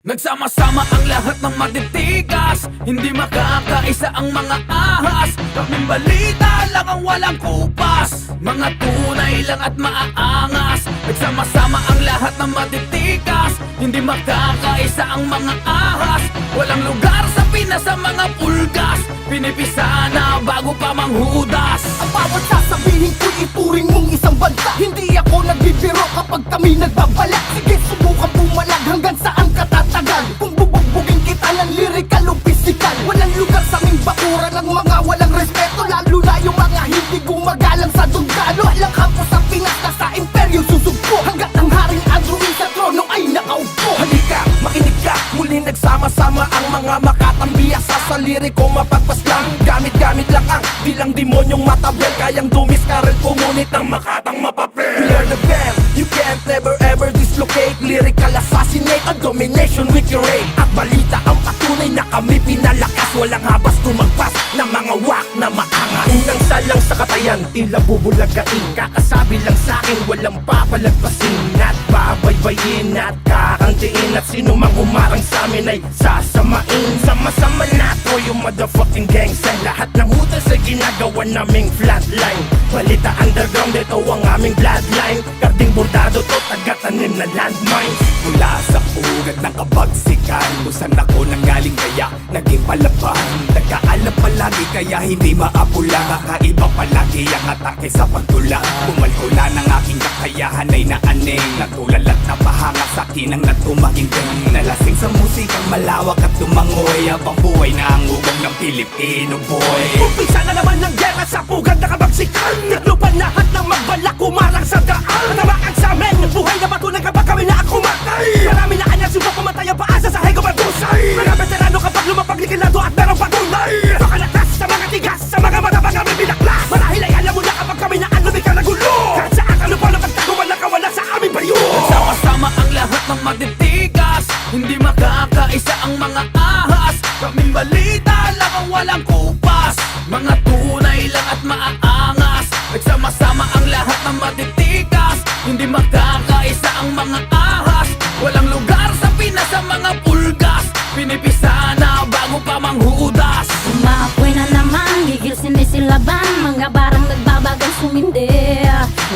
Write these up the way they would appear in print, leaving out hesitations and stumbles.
Nagsama-sama ang lahat ng matitigas, hindi makakaisa ang mga ahas. Kaming balita lang ang walang kupas, mga tunay lang at maaangas. Nagsama-sama ang lahat ng matitigas, hindi makakaisa ang mga ahas. Walang lugar sa Pinas sa mga pulgas, pinipisa na bago pa manghudas. Ang bawat sasabihin ko'y ituring mong isang banta. Hindi ako nagbibiro kapag kami nagbabalak. Sige, subukan bumalag hanggang saan ka tatagal. Kung bubugbugin kita ng lyrical o physical, walang lugar sa aming bakuran ng mga walang respeto. Lalo na yung mga hindi gumagalang sa dundalo. Walang kampo sa Pinas na sa imperyo susugpo, hanggat ang haring Andrew sa trono ay nakaupo. Halika, makinig ka, muli nagsama-sama ang mga makatambiya. Sa liriko mapagpaslang, gamit-gamit lang ang bilang demonyong matabel. Kayang dumiskarel, pumunit ng makatang mapapel. We are the best, you can't never ever dislocate. Lyrical assassinate, a domination we curate. At balita ang patunay na kami pinalakas. Walang habas tumagpas na mga wak na maangas. Unang salang sa katayan, tila bubulagain. Kakasabi lang sa'kin, walang papalagpasin. At babaybayin at kakantiin. At sino mang umarang sa'min ay sasamain. Sama-sama nato yung motherfucking gang sign. Lahat ng hutas ay ginagawa naming flatline. Balita underground, ito ang aming bloodline. Karding bordado to, taga-tanim na landmines. Mula sa ugat ng kabagsikan, kung saan ako nanggaling kaya naging palaban. Nagkaalam palagi kaya hindi maapula. Kakaiba palagi ang atake sa pagtula. Kumalkula ng aking kakayahan ay naaning. Natulal at napahanga sa akin ang natumakinding. Nalasing sa musikang malawak at tumangoy. Habang buhay na ang ugong ng Pilipino boy. Umpisa na naman ng gera sa pugad na kabagsikan. Naglupan lahat ng magbalak, kumarang sa daan. Namakan sa amin, buhay na patunay kapag kami na ang kumatay. Marami na anyas yung papamatay ang paasa sa hego matusay. Mga veterano kapag lumapag likilado at merong patunay. Pakalakas sa mga tigas, sa mga matabang kami binaklas. Marahil ay alam mo na kapag kami na ang lumika na gulo. Kahit sa akalo pa na pagtaguan na kawala sa aming bayo. Sama-sama ang lahat ng matitigas, hindi makakaisa ang mga ahas. Kaming balita lang ang walang kupas, mga tunay lang at maaangas. Nagsama-sama ang lahat ng matitigas, hindi makakaisa ang mga ahas. Walang lugar sa Pinas sa mga pulgas, pinipisa na bago pa manghudas. Umaapoy na naman, higil sinisilaban, mga barang nagbabagang sumindi.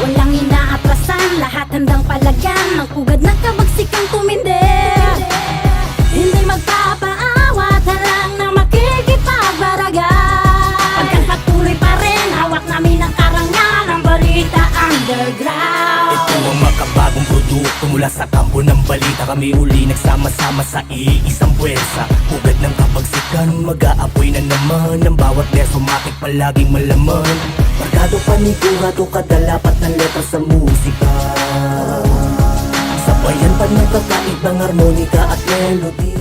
Walang inaatrasan, lahat handang palagan, ng pugad ng kabagsikang tumindi. Hindi magpapaawat, halang na makikipagbaragan. Pagkakatuloy pa rin, hawak namin ang karangan, ang balita underground. Ito ang makabagong produkto mula sa kampo ng balita. Kami uli nagsama-sama sa iisang pwersa. Pugad ng kapagsikan, mag-aapoy na naman. Ang bawat verso matik palaging malaman. Markado panigurado, kadalapat ng letra sa musika. Sabayan pa ng kakaibang harmonika at melody.